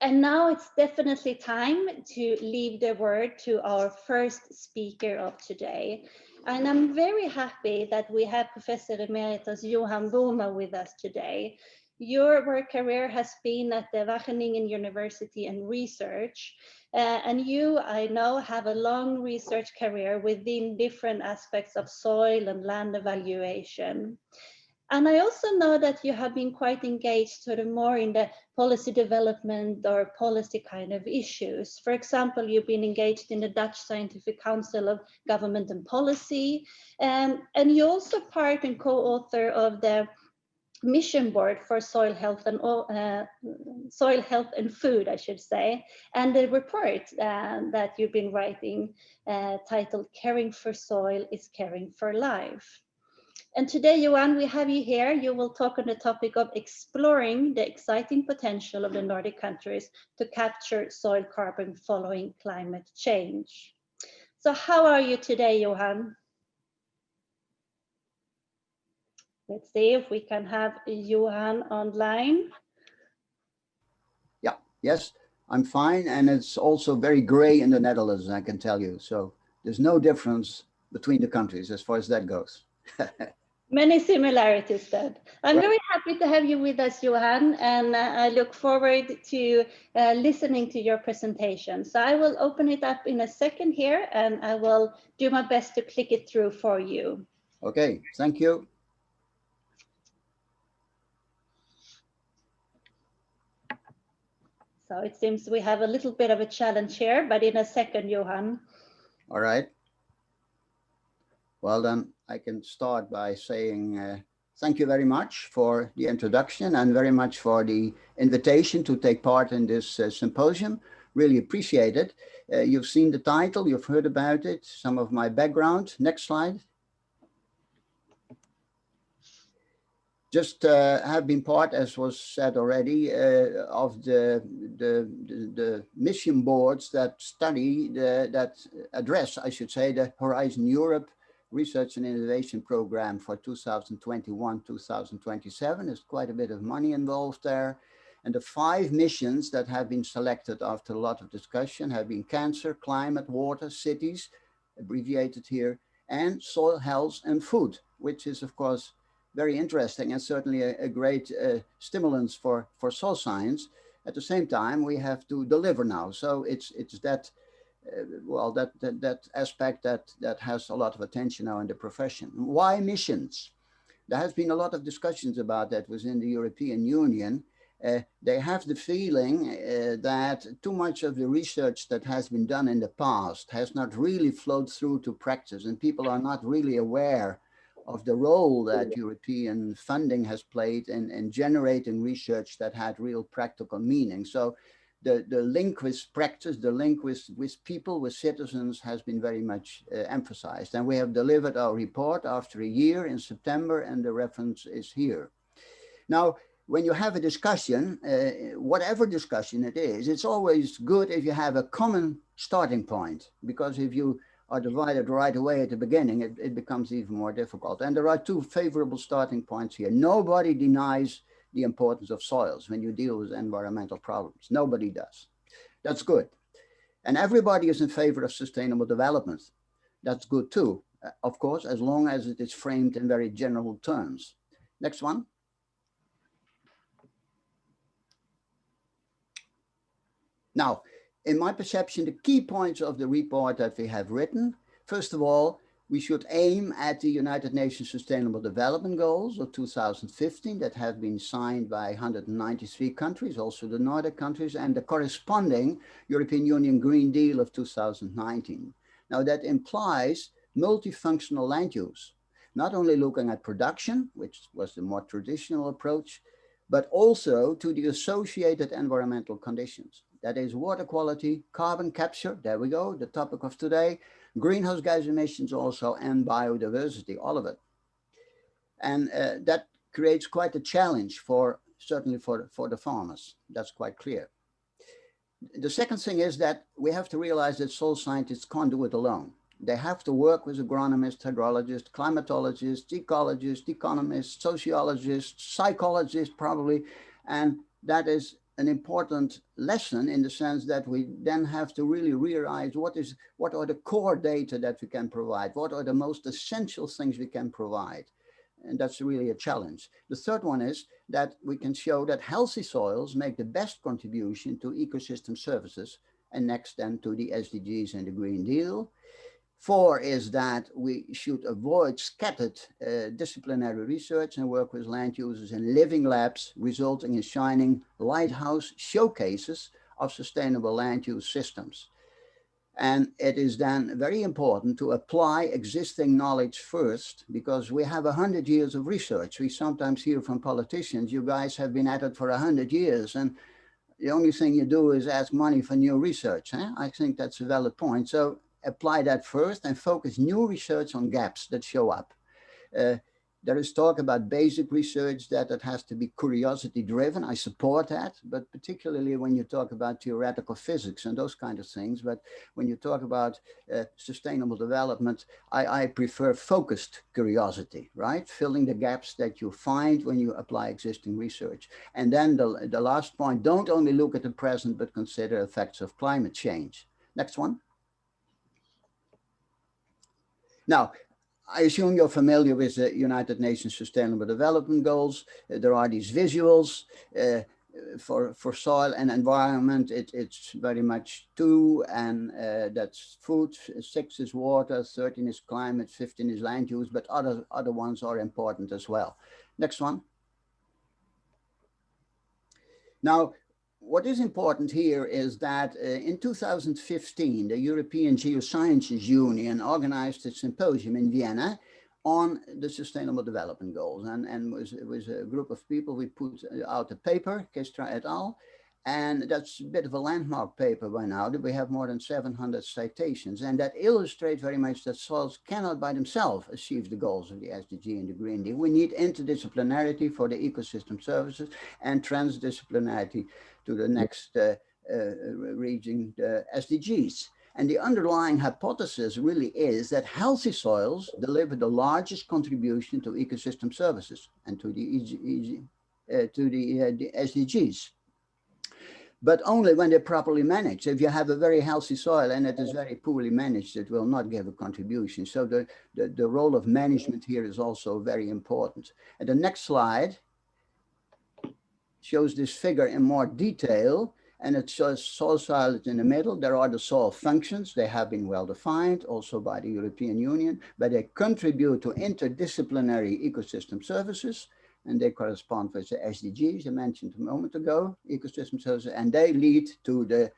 And now it's definitely time to leave the word to our first speaker of today. And I'm very happy that we have Professor Emeritus Johan Bouma with us today. Your work career has been at the Wageningen University and Research, and you, I know, have a long research career within different aspects of soil and land evaluation. And I also know that you have been quite engaged sort of more in the policy development or policy kind of issues. For example, you've been engaged in the Dutch Scientific Council of Government and Policy, and you're also part and co-author of the mission board for soil health and food, I should say, and the report that you've been writing titled "Caring for Soil is Caring for Life." And today, Johan, we have you here. You will talk on the topic of exploring the exciting potential of the Nordic countries to capture soil carbon following climate change. So how are you today, Johan? Let's see if we can have Johan online. Yeah, yes, I'm fine. And it's also very gray in the Netherlands, I can tell you. So there's no difference between the countries as far as that goes. Many similarities then. I'm very happy to have you with us, Johan, and I look forward to listening to your presentation. So I will open it up in a second here, and I will do my best to click it through for you. Okay, thank you. So it seems we have a little bit of a challenge here, but in a second, Johan. All right. Well, then I can start by saying thank you very much for the introduction and very much for the invitation to take part in this symposium. Really appreciate it. You've seen the title, you've heard about it, some of my background. Next slide. Just have been part, as was said already, of the mission boards that study, that address, I should say, the Horizon Europe Research and Innovation Program for 2021-2027. There's quite a bit of money involved there. And the 5 missions that have been selected after a lot of discussion have been cancer, climate, water, cities, abbreviated here, and soil health and food, which is, of course, very interesting and certainly a great stimulus for soil science. At the same time, we have to deliver now. So it's that, well, that aspect that has a lot of attention now in the profession. Why missions? There has been a lot of discussions about that within the European Union. They have the feeling that too much of the research that has been done in the past has not really flowed through to practice, and people are not really aware of the role that European funding has played in generating research that had real practical meaning. So the link with practice, the link with people, with citizens has been very much emphasized. And we have delivered our report after a year in September, and the reference is here. Now, when you have a discussion, whatever discussion it is, it's always good if you have a common starting point, because if you are divided right away at the beginning, it becomes even more difficult. And there are 2 favorable starting points here. Nobody denies the importance of soils when you deal with environmental problems. Nobody does. That's good. And everybody is in favor of sustainable development. That's good too, of course, as long as it is framed in very general terms. Next one. Now, in my perception, the key points of the report that we have written, first of all, we should aim at the United Nations Sustainable Development Goals of 2015 that have been signed by 193 countries, also the Nordic countries, and the corresponding European Union Green Deal of 2019. Now that implies multifunctional land use, not only looking at production, which was the more traditional approach, but also to the associated environmental conditions. That is water quality, carbon capture, there we go, the topic of today, greenhouse gas emissions also, and biodiversity, all of it. And that creates quite a challenge certainly for the farmers. That's quite clear. The second thing is that we have to realize that soil scientists can't do it alone. They have to work with agronomists, hydrologists, climatologists, ecologists, economists, sociologists, psychologists probably, and that is an important lesson in the sense that we then have to really realize what are the core data that we can provide, what are the most essential things we can provide. And that's really a challenge. The third one is that we can show that healthy soils make the best contribution to ecosystem services, and next then to the SDGs and the Green Deal. 4 is that we should avoid scattered disciplinary research and work with land users in living labs, resulting in shining lighthouse showcases of sustainable land use systems. And it is then very important to apply existing knowledge first, because we have 100 years of research. We sometimes hear from politicians, you guys have been at it for 100 years, and the only thing you do is ask money for new research. I think that's a valid point. So apply that first and focus new research on gaps that show up. There is talk about basic research that it has to be curiosity driven. I support that, but particularly when you talk about theoretical physics and those kind of things. But when you talk about sustainable development, I prefer focused curiosity, right? Filling the gaps that you find when you apply existing research. And then the last point, don't only look at the present, but consider effects of climate change. Next one. Now, I assume you're familiar with the United Nations Sustainable Development Goals. There are these visuals for soil and environment. It's very much 2, and that's food. 6 is water, 13 is climate, 15 is land use, but other ones are important as well. Next one. Now, what is important here is that in 2015, the European Geosciences Union organized a symposium in Vienna on the Sustainable Development Goals. And it was a group of people. We put out a paper, Kestra et al. And that's a bit of a landmark paper by now, that we have more than 700 citations. And that illustrates very much that soils cannot by themselves achieve the goals of the SDG and the Green Deal. We need interdisciplinarity for the ecosystem services and transdisciplinarity to the next reaching the SDGs. And the underlying hypothesis really is that healthy soils deliver the largest contribution to ecosystem services and to the SDGs. But only when they're properly managed. If you have a very healthy soil and it is very poorly managed, it will not give a contribution. So the role of management here is also very important. And the next slide shows this figure in more detail, and it shows soil silage in the middle. There are the soil functions. They have been well defined also by the European Union, but they contribute to interdisciplinary ecosystem services. And they correspond with the SDGs I mentioned a moment ago, ecosystem services, and they lead to the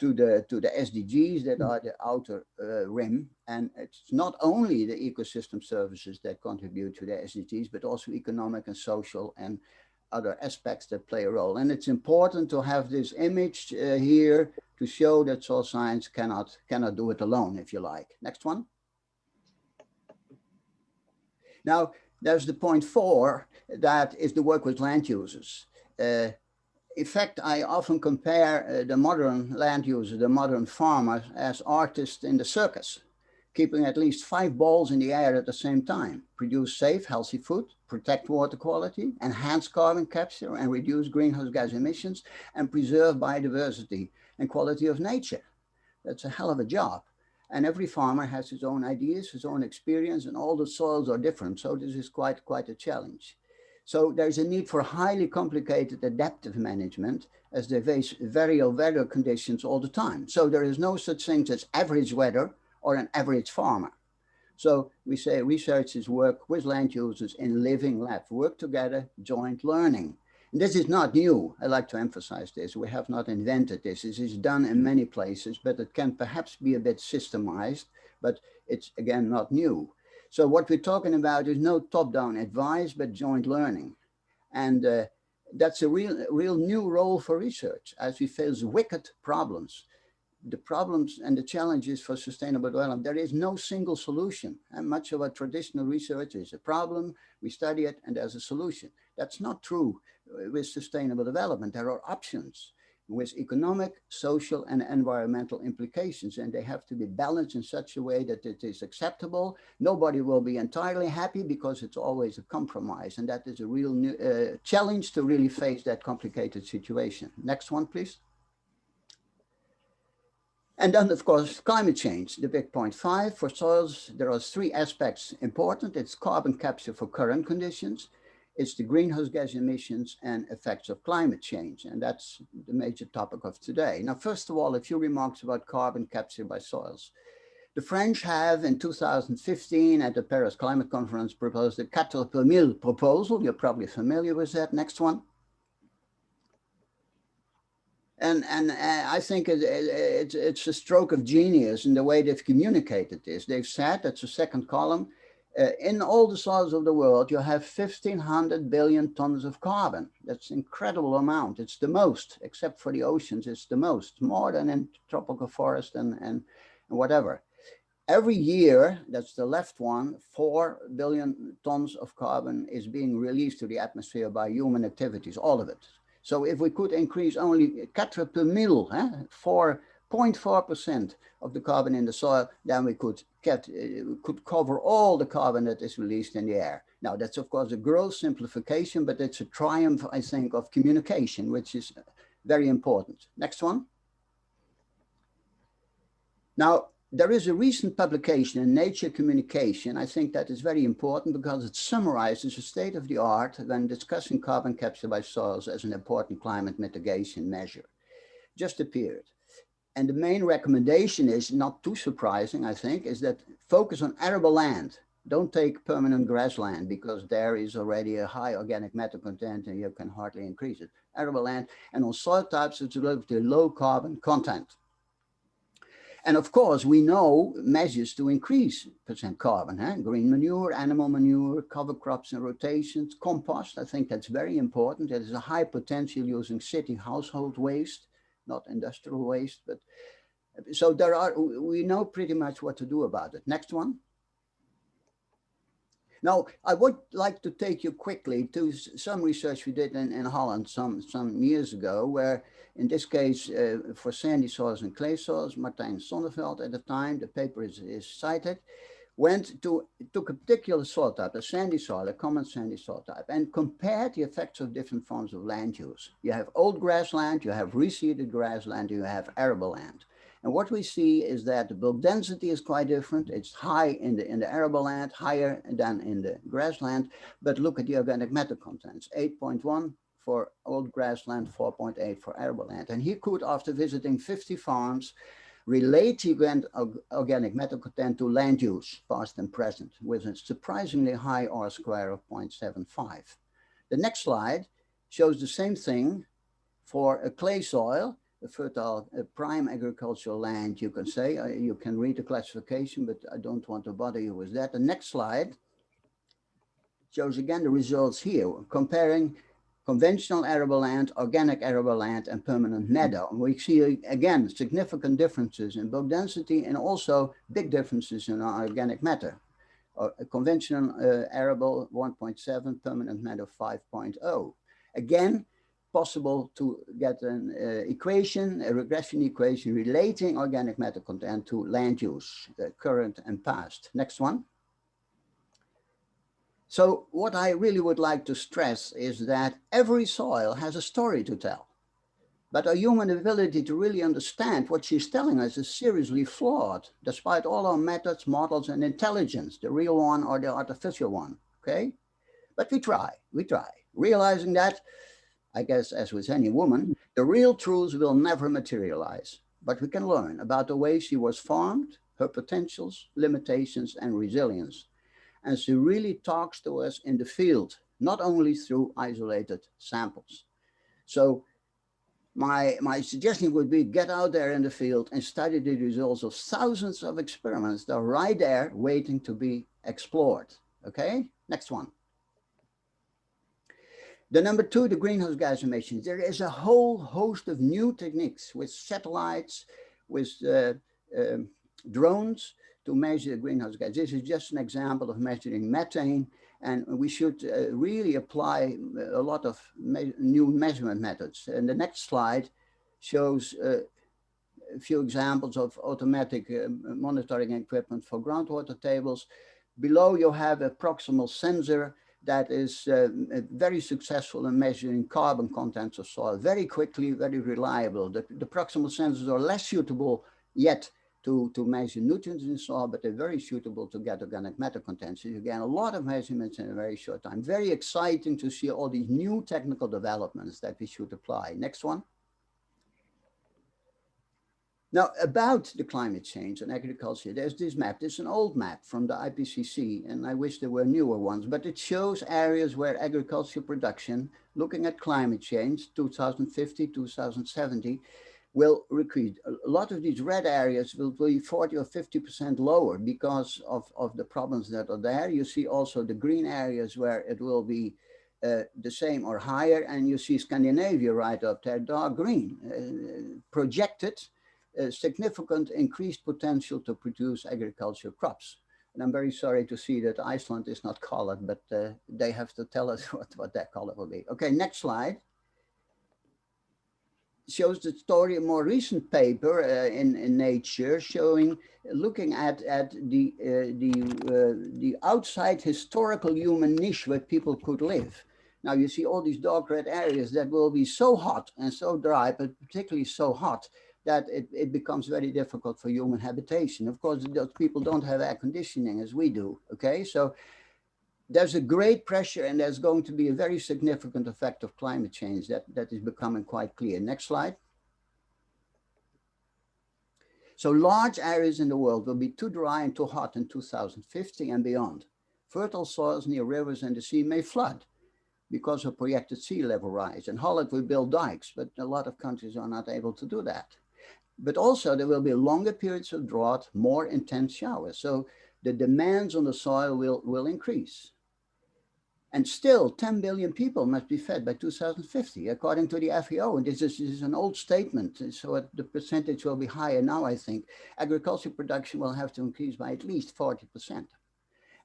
SDGs that are the outer rim. And it's not only the ecosystem services that contribute to the SDGs, but also economic and social and other aspects that play a role. And it's important to have this image here to show that soil science cannot do it alone, if you like. Next one. Now, there's the point 4, that is the work with land users. In fact, I often compare the modern land user, the modern farmer, as artists in the circus, keeping at least 5 balls in the air at the same time: produce safe, healthy food, protect water quality, enhance carbon capture and reduce greenhouse gas emissions, and preserve biodiversity and quality of nature. That's a hell of a job. And every farmer has his own ideas, his own experience, and all the soils are different. So this is quite a challenge. So there's a need for highly complicated adaptive management, as they face variable weather conditions all the time. So there is no such thing as average weather or an average farmer. So we say researchers work with land users in living labs, work together, joint learning. And this is not new. I like to emphasize this. We have not invented this. This is done in many places, but it can perhaps be a bit systemized, but it's again not new. So what we're talking about is no top-down advice, but joint learning. And that's a real new role for research as we face wicked problems. The problems and the challenges for sustainable development, there is no single solution. And much of our traditional research is a problem, we study it, and there's a solution. That's not true with sustainable development. There are options. with economic, social, and environmental implications. And they have to be balanced in such a way that it is acceptable. Nobody will be entirely happy because it's always a compromise. And that is a real new, challenge to really face that complicated situation. Next one, please. And then, of course, climate change, the big point 5. For soils, there are 3 aspects important. It's carbon capture for current conditions. It's the greenhouse gas emissions and effects of climate change. And that's the major topic of today. Now, first of all, a few remarks about carbon capture by soils. The French have, in 2015, at the Paris Climate Conference, proposed the 4 per mille proposal. You're probably familiar with that. Next one. And I think it's a stroke of genius in the way they've communicated this. They've said, that's the second column, in all the soils of the world, you have 1,500 billion tons of carbon. That's an incredible amount. It's the most, except for the oceans, it's the most, more than in tropical forest and whatever. Every year, that's the left one, 4 billion tons of carbon is being released to the atmosphere by human activities, all of it. So if we could increase only 4 per mille, 4.4% of the carbon in the soil, then we could cover all the carbon that is released in the air. Now, that's of course a gross simplification, but it's a triumph, I think, of communication, which is very important. Next one. Now, there is a recent publication in Nature Communication. I think that is very important because it summarizes the state of the art when discussing carbon capture by soils as an important climate mitigation measure. Just appeared. And the main recommendation is, not too surprising, I think, is that focus on arable land. Don't take permanent grassland because there is already a high organic matter content and you can hardly increase it. Arable land, and on soil types it's relatively low carbon content. And of course, we know measures to increase percent carbon, green manure, animal manure, cover crops and rotations, compost. I think that's very important. There is a high potential using city household waste, not industrial waste, but so we know pretty much what to do about it. Next one. Now, I would like to take you quickly to some research we did in Holland some years ago, where in this case, for sandy soils and clay soils, Martijn Sonneveld at the time, the paper is cited, took a particular soil type, a sandy soil, a common sandy soil type, and compared the effects of different forms of land use. You have old grassland, you have reseeded grassland, you have arable land. And what we see is that the bulk density is quite different. It's high in the arable land, higher than in the grassland. But look at the organic matter contents, 8.1 for old grassland, 4.8 for arable land. And he could, after visiting 50 farms, relate the organic matter content to land use, past and present, with a surprisingly high R square of 0.75. The next slide shows the same thing for a clay soil, a fertile prime agricultural land, you can say. You can read the classification, but I don't want to bother you with that. The next slide shows again the results here, comparing conventional arable land, organic arable land, and permanent meadow. And we see again significant differences in bulk density and also big differences in organic matter. Conventional arable 1.7, permanent meadow 5.0. Again, possible to get an equation, a regression equation relating organic matter content to land use, current and past. Next one. So what I really would like to stress is that every soil has a story to tell, but our human ability to really understand what she's telling us is seriously flawed, despite all our methods, models, and intelligence, the real one or the artificial one, okay? But we try, realizing that, I guess, as with any woman, the real truths will never materialize, but we can learn about the way she was formed, her potentials, limitations, and resilience. And she really talks to us in the field, not only through isolated samples. So my suggestion would be get out there in the field and study the results of thousands of experiments that are right there waiting to be explored. Okay, next one. The number 2, the greenhouse gas emissions. There is a whole host of new techniques with satellites, with drones to measure greenhouse gas. This is just an example of measuring methane, and we should really apply a lot of new measurement methods. And the next slide shows a few examples of automatic monitoring equipment for groundwater tables. Below you have a proximal sensor that is very successful in measuring carbon contents of soil very quickly, very reliable. The proximal sensors are less suitable yet to measure nutrients in soil, but they're very suitable to get organic matter contents. So you get a lot of measurements in a very short time. Very exciting to see all these new technical developments that we should apply. Next one. Now, about the climate change and agriculture, there's this map. This is an old map from the IPCC, and I wish there were newer ones, but it shows areas where agricultural production, looking at climate change, 2050, 2070, will increase. A lot of these red areas will be 40 or 50% lower because of the problems that are there. You see also the green areas where it will be the same or higher, and you see Scandinavia right up there, dark green, projected significant increased potential to produce agricultural crops. And I'm very sorry to see that Iceland is not colored, but they have to tell us what that color will be. Okay, next slide. Shows the story, a more recent paper in Nature showing, looking at the outside historical human niche where people could live. Now you see all these dark red areas that will be so hot and so dry, but particularly so hot that it becomes very difficult for human habitation. Of course, those people don't have air conditioning as we do, okay? So there's a great pressure, and there's going to be a very significant effect of climate change that is becoming quite clear. Next slide. So large areas in the world will be too dry and too hot in 2050 and beyond. Fertile soils near rivers and the sea may flood because of projected sea level rise. And Holland will build dikes, but a lot of countries are not able to do that. But also there will be longer periods of drought, more intense showers. So the demands on the soil will increase. And still 10 billion people must be fed by 2050, according to the FAO. And this is an old statement, so the percentage will be higher now, I think. Agricultural production will have to increase by at least 40%.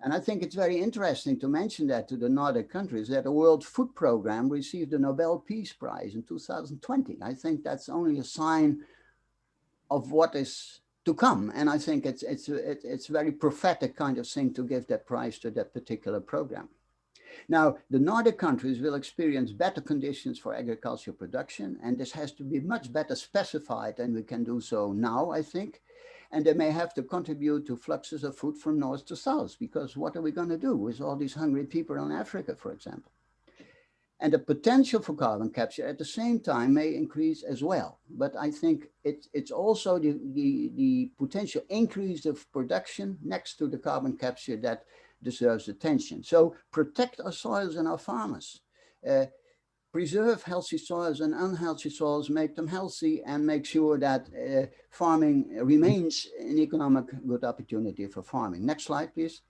And I think it's very interesting to mention that to the Nordic countries, that the World Food Programme received the Nobel Peace Prize in 2020. I think that's only a sign of what is to come. And I think it's a very prophetic kind of thing to give that prize to that particular program. Now, the Nordic countries will experience better conditions for agricultural production, and this has to be much better specified than we can do so now, I think. And they may have to contribute to fluxes of food from north to south, because what are we going to do with all these hungry people in Africa, for example? And the potential for carbon capture at the same time may increase as well. But I think it's also the potential increase of production next to the carbon capture that deserves attention. So protect our soils and our farmers. Preserve healthy soils and unhealthy soils, make them healthy, and make sure that farming remains an economic good opportunity for farming. Next slide, please.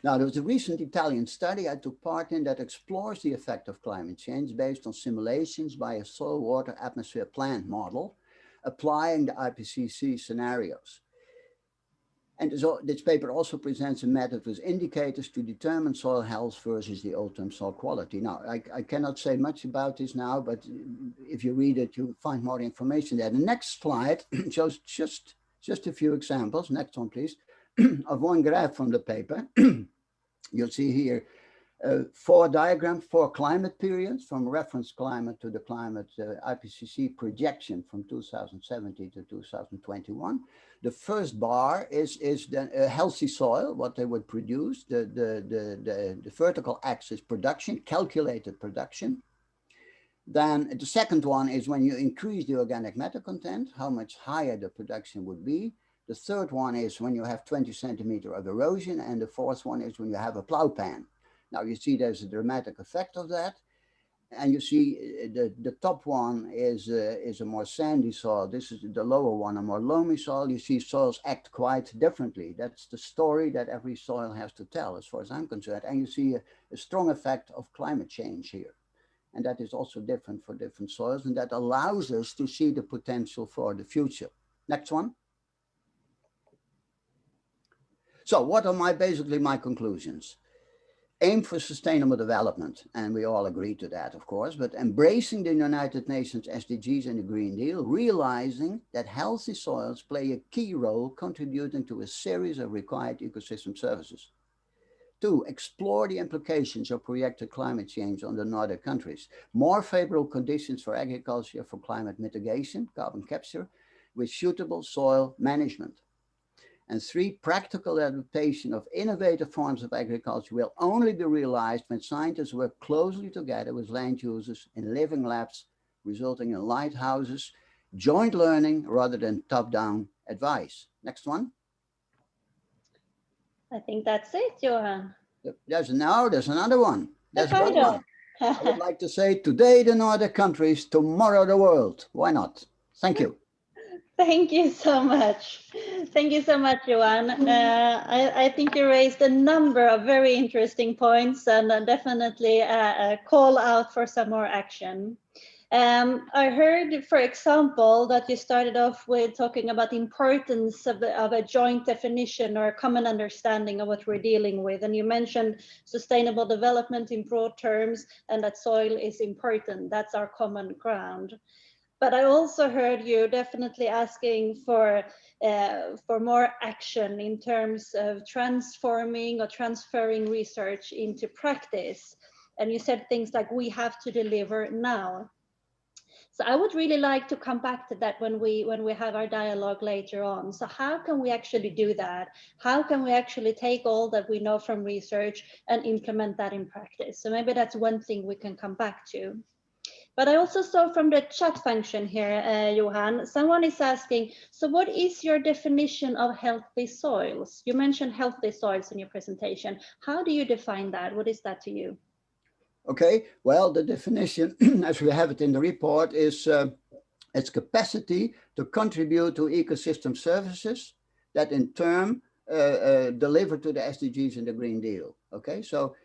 Now, there was a recent Italian study I took part in that explores the effect of climate change based on simulations by a soil, water, atmosphere, plant model, applying the IPCC scenarios. And this paper also presents a method with indicators to determine soil health versus the ultimate soil quality. Now, I cannot say much about this now, but if you read it, you'll find more information there. The next slide shows just a few examples. Next one, please, of one graph from the paper. You'll see here 4 diagrams, 4 climate periods, from reference climate to the climate IPCC projection from 2017 to 2021. The first bar is the healthy soil, what they would produce. The vertical axis production, calculated production. Then the second one is when you increase the organic matter content, how much higher the production would be. The third one is when you have 20 centimeters of erosion, and the fourth one is when you have a plow pan. Now you see there's a dramatic effect of that. And you see the top one is a more sandy soil. This is the lower one, a more loamy soil. You see soils act quite differently. That's the story that every soil has to tell, as far as I'm concerned. And you see a strong effect of climate change here. And that is also different for different soils. And that allows us to see the potential for the future. Next one. So what are basically my conclusions? aim for sustainable development, and we all agree to that, of course, but embracing the United Nations SDGs and the Green Deal, realizing that healthy soils play a key role contributing to a series of required ecosystem services. 2, explore the implications of projected climate change on the Nordic countries. More favorable conditions for agriculture for climate mitigation, carbon capture, with suitable soil management. And 3, practical adaptation of innovative forms of agriculture will only be realized when scientists work closely together with land users in living labs, resulting in lighthouses, joint learning rather than top-down advice. Next one. I think that's it, Johan. There's another one. There's one more. I would like to say, today the Nordic countries, tomorrow the world. Why not? Thank you. Thank you so much. Thank you so much, Johan. I think you raised a number of very interesting points and definitely a call out for some more action. I heard, for example, that you started off with talking about the importance of a joint definition or a common understanding of what we're dealing with. And you mentioned sustainable development in broad terms and that soil is important. That's our common ground. But I also heard you definitely asking for more action in terms of transforming or transferring research into practice. And you said things like, we have to deliver now. So I would really like to come back to that when we have our dialogue later on. So how can we actually do that? How can we actually take all that we know from research and implement that in practice? So maybe that's one thing we can come back to. But I also saw from the chat function here, Johan, someone is asking, so what is your definition of healthy soils? You mentioned healthy soils in your presentation. How do you define that? What is that to you? Okay, well, the definition, as we have it in the report, is its capacity to contribute to ecosystem services that in turn deliver to the SDGs and the Green Deal. Okay, so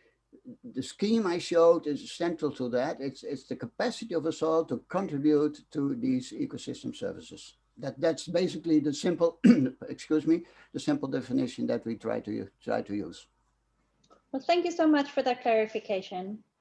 the scheme I showed is central to that. It's the capacity of a soil to contribute to these ecosystem services. That's basically the simple, excuse me, the simple definition that we try to use. Well, thank you so much for that clarification.